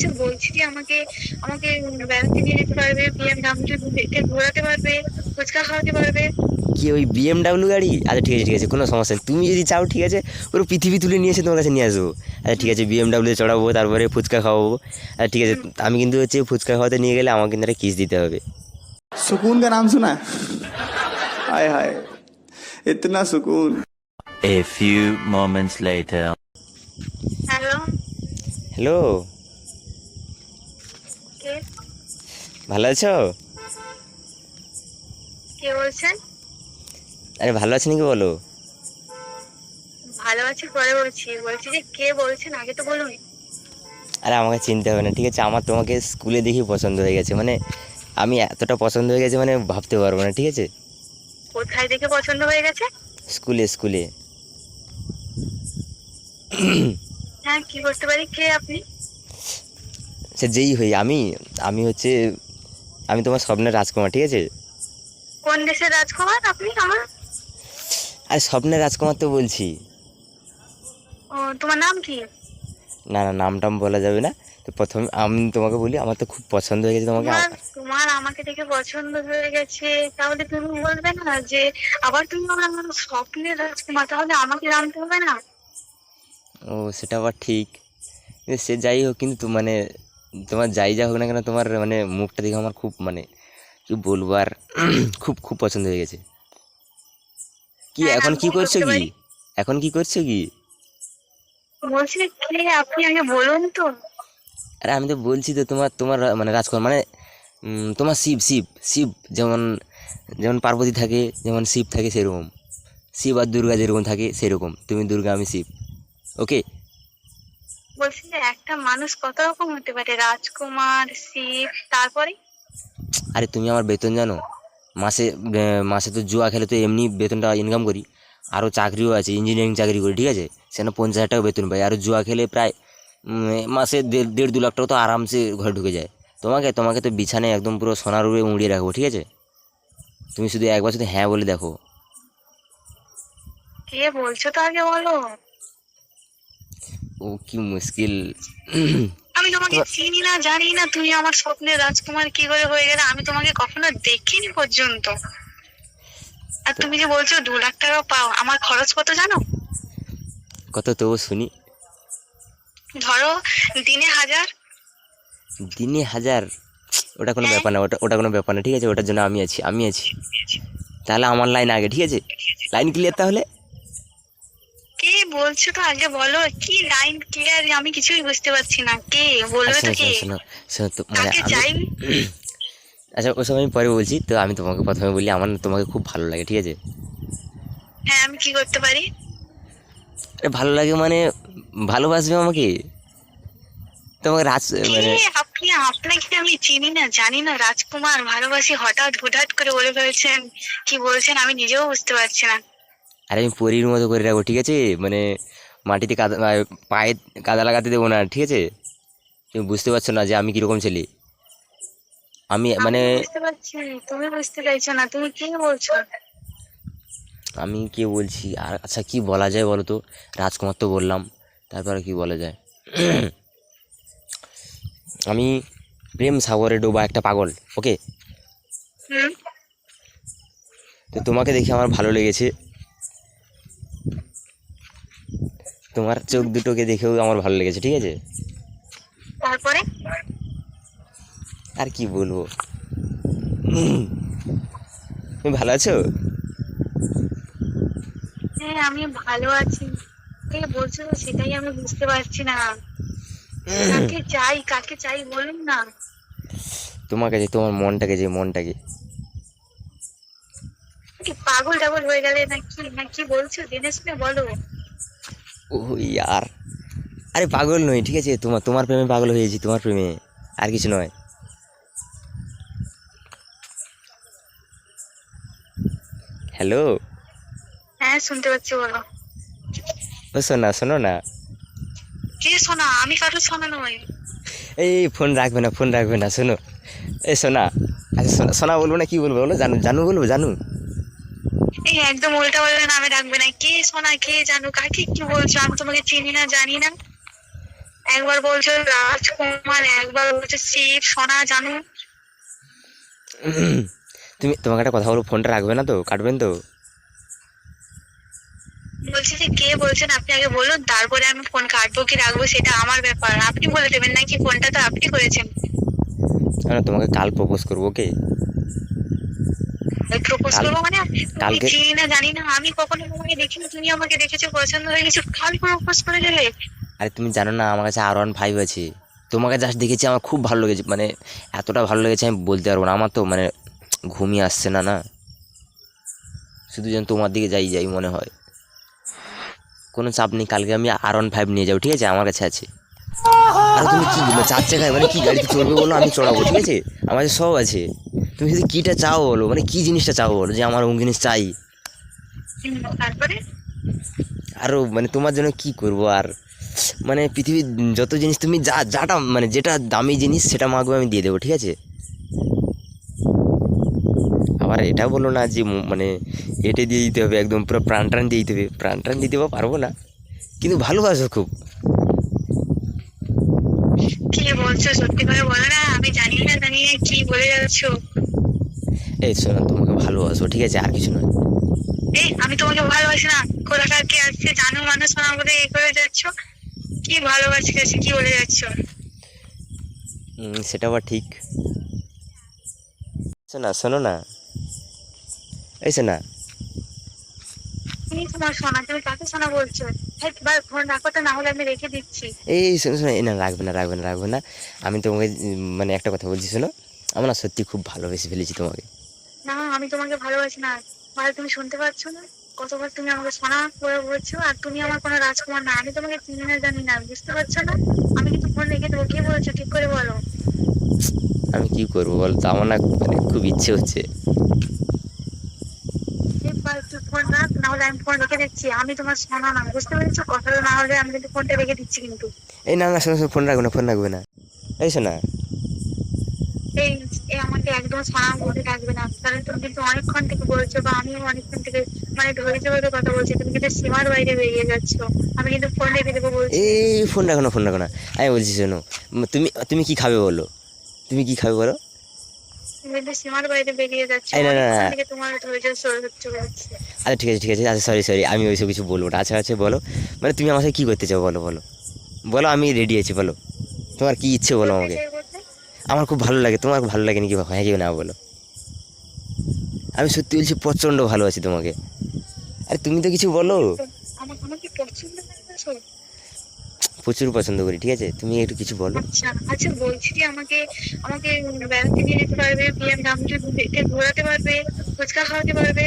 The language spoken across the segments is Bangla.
হয়েছে বলছি যে আমাকে আমাকে বেড়াতে নিয়ে যেতে পারবে, বিএমডাব্লিউ ঘোরাতে পারবে, ফুচকা খাওয়াতে পারবে। কি ওই বিএমডাব্লিউ গাড়ি? আচ্ছা ঠিক আছে ঠিক আছে, কোনো সমস্যা নেই, তুমি যদি চাও ঠিক আছে পুরো পৃথিবী তুলে নিয়ে এসে তোমার কাছে নিয়ে আসবো। আচ্ছা ঠিক আছে, বিএমডাব্লিউ চড়াবো, তারপরে ফুচকা খাওয়াবো। আচ্ছা ঠিক আছে, আমি কিন্তু হচ্ছে ফুচকা খাওয়াতে নিয়ে গেলে আমাকে কিন্তু একটা কিস দিতে হবে। सुकून का नाम सुना है? हाय हाय, इतना सुकून। A few moments later. Hello, hello, কে ভালো আছো? কে বলছেন? আরে ভালো আছো নাকি বলো? ভালো আছি পরে বলছি, বলছি যে কে বলছেন আগে তো বলুন। আরে আমাকে চিনতে হবে না ঠিক আছে, আমার তোমাকে স্কুলে দেখি পছন্দ হয়ে গেছে, মানে আমি এতটা পছন্দ হয়ে গেছে মানে ভাবতে পারবো না ঠিক আছে। কোথায় দেখে পছন্দ হয়ে গেছে? স্কুলে স্কুলে। হ্যাঁ, কি করতে পারি? কে আপনি? সে যেই হই, আমি আমি হচ্ছে আমি তোমার স্বপ্নের রাজকুমার ঠিক আছে। কোন দেশের রাজকুমার আপনি আমার? আরে স্বপ্নের রাজকুমার তো বলছি। ও, তোমার নাম কি? না না, নাম টাম বলা যাবে না। তো প্রথমে আমি তোমাকে বলি, আমার তো খুব পছন্দ হয়ে গেছে তোমাকে। তোমার তোমার আমাকে দেখে পছন্দ হয়ে গেছে, তাহলে তুমি বলবে না যে আবার তুমি আমার স্বপ্নের রাজকুমার, তাহলে আমাকে জানতে হবে না? ও সেটা আবার ঠিক, কিন্তু সে যাই হোক, কিন্তু মানে তোমার যাই যা হোক না কেন, তোমার মানে মুখটা দেখে আমার খুব মানে কি বলবো আর খুব খুব পছন্দ হয়ে গেছে। কি হ্যাঁ, এখন আমি কি কি করছো করতে কি? পারি? এখন কি করছো কি? বলছি যে কে আপনি আগে বলুন তো। আরে আমি তো বলছি তো তোমার তোমার মানে রাজকুমার মানে তোমার শিব শিব শিব, যেমন যেমন পার্বতী থাকে, যেমন শিব থাকে সেরকম, শিব আর দুর্গা যেরকম থাকে সেরকম, তুমি দুর্গা আমি শিব। ওকে। বলছি যে একটা মানুষ কত রকম হতে পারে, রাজকুমার, শিব, তারপরে? আরে তুমি আমার বেতন জানো? মাসে মাসে তো জুয়া খেলে তো এমনি বেতনটা ইনকাম করি, আরও চাকরিও আছে, ইঞ্জিনিয়ারিং চাকরি করি ঠিক আছে, সেখানে 50,000 টাকা বেতন পাই, আর জুয়া খেলে প্রায় মাসে 1.5-2 লাখ টাকা তো আরামসে ঘরে ঢুকে যায়। তোমাকে তোমাকে তো বিছানায় একদম পুরো সোনার উপরে মুড়িয়ে রাখবো ঠিক আছে, তুমি শুধু একবার শুধু হ্যাঁ বলে দেখো। কে বলছো তো আগে বলো। ও কি মুশকিল। আমি তোমাকে তোমার চিনি না, জানি না, তুমি আমার স্বপ্নের রাজকুমার কি করে হয়ে গেলে? আমি তোমাকে কখনো দেখিনি পর্যন্ত। আর তো তুমি যে বলছো 2 লাখ টাকা পাও, আমার খরচ কত জানো? কত তবু শুনি। ধরো, দিনে 1,000। দিনে 1,000? ওটা কোনো হ্যাঁ। ব্যাপার না, ওটা ওটা কোনো ব্যাপার না ঠিক আছে, ওটার জন্য আমি আছি আমি আছি। তাহলে আমার লাইন আগে ঠিক আছে, লাইন ক্লিয়ার তাহলে। কে বলছো তো আগে বলো, কি লাইন ক্লিয়ার? আমি কিছুই বুঝতে পারছি না, কে আর বলবে তো? শোনো কে? শোনো শোনো শোনো তো মানে কাকে আমি চাই? আচ্ছা ওসব আমি পরে বলছি, তো আমি তোমাকে প্রথমে বলি আমার না তোমাকে খুব ভালো লাগে ঠিক আছে। হ্যাঁ, আমি কি করতে পারি? আরে ভালো লাগে মানে ভালোবাসবে আমাকে, তোমাকে রাজ কে মানে আপনি? আপনাকে আমি চিনি না, জানি না, রাজকুমার ভালোবাসি হঠাৎ হুটহাট করে বলে ফেলছেন। কি বলছেন আমি নিজেও বুঝতে পারছি না। আরে আমি পরীর মতো করে রাখবো ঠিক আছে, মানে মাটিতে কাদা পায়ে কাদা লাগাতে দেবো না ঠিক আছে। তুমি বুঝতে পারছো না যে আমি কীরকম ছেলে? আমি আমি মানে বুঝতে পারছি, তুমি বুঝতে চাইছো না। তুমি কি বলছো? আমি কে বলছি আর? আচ্ছা কি বলা যায় বলো তো, রাজকুমার তো বললাম, তারপরে কি বলা যায়? আমি প্রেম সাগরে ডোবা একটা পাগল। ওকে। হুম। তো তোমাকে দেখে আমার ভালো লেগেছে, তোমার চোখ দুটোকে দেখেও আমার ভালো লেগেছে ঠিক আছে। তারপরে? আর কি বলবো, তুমি ভালো আছো? হ্যাঁ, আমি ভালো আছি। কে বলছো তো সেটাই আমি বুঝতে পারছি না। কাকে চাই, কাকে চাই বলুন না। তোমাকে যে তোমার মনটাকে, যে মনটাকে। কি পাগল টাগল হয়ে গেলে নাকি? না কি বলছো জেনে শুনে বলো। ও ইয়ার, আরে পাগল নই ঠিক আছে, তোমার তোমার প্রেমে পাগল হয়েছি, তোমার প্রেমে, আর কিছু নয়। হ্যালো। হ্যাঁ, শুনতে পাচ্ছি, বলো। ও শোনা শোনো না। কে শোনা? আমি কারোর শোনা নয়। এই ফোন রাখবে না, ফোন রাখবে না, শোনো। এই শোনা। আচ্ছা শোনা শোনা বলবো না কি বলবো বলো, জানু জানু বলবো, জানু। এই একদম উল্টা পাল্টা নামে ডাকবে না। কে শোনা, কে জানো, কাকে কি বলছো? আমি তোমাকে চিনি না, জানি না। একবার বলছো রাজকুমার, একবার বলছো শিব, সোনা, জানু। তোমাকে একটা কথা বলবো, ফোনটা রাখবে না তো, কাটবেন তো? বলছি যে কে বলছেন আপনি আগে বলুন, তারপরে আমি ফোন কাটবো কি রাখবো সেটা আমার ব্যাপার, আপনি বলে দেবেন নাকি? ফোনটা তো আপনি করেছেন। না, তোমাকে কাল প্রপোজ করবো, ওকে? প্রপোজ কাল- করবো মানে? আমি কালকে চিনি না, জানি না, আমি কখনো তোমাকে দেখিনি, তুমি আমাকে দেখেছো, পছন্দ হয়ে গেছে, কাল প্রপোজ করে গেলে? আরে তুমি জানো না, আমার কাছে R15 আছে। তোমাকে জাস্ট দেখেছি, আমার খুব ভালো লেগেছে, মানে এতটা ভালো লেগেছে আমি বলতে পারবো না। আমার তো মানে ঘুমিয়ে আসছে না না, শুধু যেন তোমার দিকে যাই যাই মনে হয়। কোনো চাপ নেই, কালকে আমি R15 নিয়ে যাবো, ঠিক আছে? আমার কাছে আছে। আর তুমি কি চার চাকায় মানে কি গাড়িতে চড়বে বলো, আমি চড়াবো, ঠিক আছে? আমার কাছে সব আছে। তুমি শুধু কীটা চাও বলো, মানে কি জিনিসটা চাও বলো, যে আমার অমুক জিনিস চাই। তারপরে আরও মানে তোমার জন্য কি করবো আর, মানে পৃথিবীর যত জিনিস তুমি যাটা মানে যেটা দামি জিনিস সেটা মাগবে, আমি দিয়ে দেবো, ঠিক আছে? আবার এটা বলো না যে মানে এটে দিয়ে দিতে হবে, একদম পুরো প্রাণ টান দিয়ে দিতে হবে। প্রাণ টান দিতে পারবো না, কিন্তু ভালোবাসো খুব। কি বলছো, সত্যি করে বলো না, আমি জানি না কি বলে যাচ্ছো। এই শোনো, তোমাকে ভালোবাসো, ঠিক আছে? আর কিছু নয়। এই আমি তোমাকে ভালোবাসি না, কোথাকার কে আসছে জানো মানুষ শোনা বলে এই করে যাচ্ছ, কি ভালোবাসি গেছে কি বলে যাচ্ছ? সেটা আবার ঠিক। শোনা, শোনো না, এই শোনা। তুমি তোমার সোনা, তুমি কাকে সোনা বলছো? ফোন রাখো তো, না হলে আমি রেখে দিচ্ছি। এই শোনো শোনো, এই না, রাখবে না, রাখবে না, রাখবে না। আমি তোমাকে মানে একটা কথা বলছি, শোনো। আমরা না সত্যি খুব ভালোবেসে ফেলেছি তোমাকে। না, আমি তোমাকে ভালোবাসি না। ভাই তুমি শুনতে পাচ্ছ না? কতবার তুমি আমাকে সোনা করে বলছো, আর তুমি আমার কোনো রাজকুমার না, আমি তোমাকে চিনি না, জানি না, বুঝতে পারছো না? আমি কিন্তু ফোন রেখে দেবো, কে বলেছো ঠিক করে বলো। আমি কি করবো বল তো, আমার না মানে খুব ইচ্ছে হচ্ছে। এবার তুই ফোন রাখ, না হলে আমি ফোন রেখে দিচ্ছি, আমি তোমার সোনা না, বুঝতে পেরেছো কথাটা? না হলে আমি কিন্তু ফোনটা রেখে দিচ্ছি কিন্তু। এই না না, শোনো শোনো, ফোন রাখবে না, ফোন রাখবে না, এই শোনা। এই এই আমাকে একদম সোনা বলে ডাকবে না, কারণ তুমি কিন্তু অনেকক্ষণ থেকে বলছো, বা আমিও অনেকক্ষণ থেকে মানে ধৈর্য ধরে কথা বলছি, তুমি কিন্তু সীমার বাইরে বেরিয়ে যাচ্ছো। আমি কিন্তু ফোন রেখে দেবো বলছি। এই ফোন রাখো না, ফোন রাখো না, আমি বলছি শোনো। তুমি তুমি কি খাবে বলো, তুমি কি খাবে বলো? তুমি কিন্তু সীমার বাইরে বেরিয়ে যাচ্ছো, এই না না অনেকক্ষণ না, থেকে তোমার ধৈর্য সরে চলে যাচ্ছে। আচ্ছা ঠিক আছে, ঠিক আছে, আচ্ছা সরি সরি, আমি ওইসব কিছু বলবো না। আচ্ছা আচ্ছা বলো, মানে তুমি আমার সাথে কী করতে চাও বলো, বলো বলো, আমি রেডি আছি, বলো তোমার কি ইচ্ছে বলো বলতে আমাকে। চাই বলতে, আমার খুব ভালো লাগে, তোমার ভালো লাগে নাকি, হ্যাঁ কি না বলো। আমি সত্যি বলছি, প্রচণ্ড ভালোবাসি তোমাকে। আরে তুমি তো কিছু বলো। আমাকে আমাকে পছন্দ করছো? প্রচুর পছন্দ করি, ঠিক আছে? তুমি একটু কিছু বলো। আচ্ছা আচ্ছা, বলছি যে আমাকে আমাকে বেড়াতে নিয়ে যেতে পারবে, BMW ঘোরাতে পারবে, ফুচকা খাওয়াতে পারবে।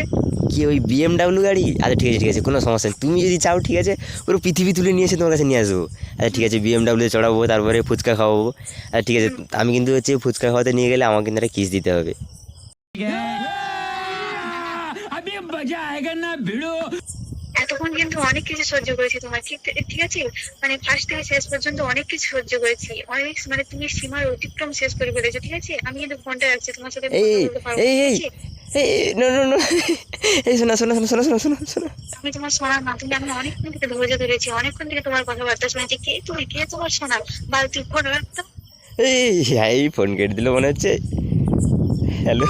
কি ওই BMW গাড়ি? আচ্ছা ঠিক আছে, ঠিক আছে, কোনো সমস্যা নেই, তুমি যদি চাও, ঠিক আছে, পুরো পৃথিবী তুলে নিয়ে এসে তোমার কাছে নিয়ে আসবো। আচ্ছা ঠিক আছে, BMW চড়াবো, তারপরে ফুচকা খাওয়াবো। আচ্ছা ঠিক আছে, আমি কিন্তু হচ্ছে ফুচকা খাওয়াতে নিয়ে গেলে আমাকে কিন্তু একটা কিস দিতে হবে। এতক্ষণ কিন্তু অনেক কিছু সহ্য করেছি তোমার, ঠিক ঠিক আছে, মানে ফার্স্ট থেকে শেষ পর্যন্ত অনেক কিছু সহ্য করেছি, অনেক মানে তুমি সীমার অতিক্রম শেষ করে ফেলেছো, ঠিক আছে? আমি কিন্তু ফোনটা রাখছি, তোমার সাথে এই কথা বলতে পারবো না, এই ঠিক এই আছে? এই নো নো নো, এই শোনা শোনা শোনা শোনা শোনা শোনা শোনা। আমি তোমার সোনার না, তুমি, আমি অনেকক্ষণ থেকে ধৈর্য ধরেছি, অনেকক্ষণ থেকে তোমার কথাবার্তা শুনেছি, কে তুমি, কে তোমার সোনা? বাল তুই ফোন রাখতো। এই ফোন কেটে দিল মনে হচ্ছে। হ্যালো।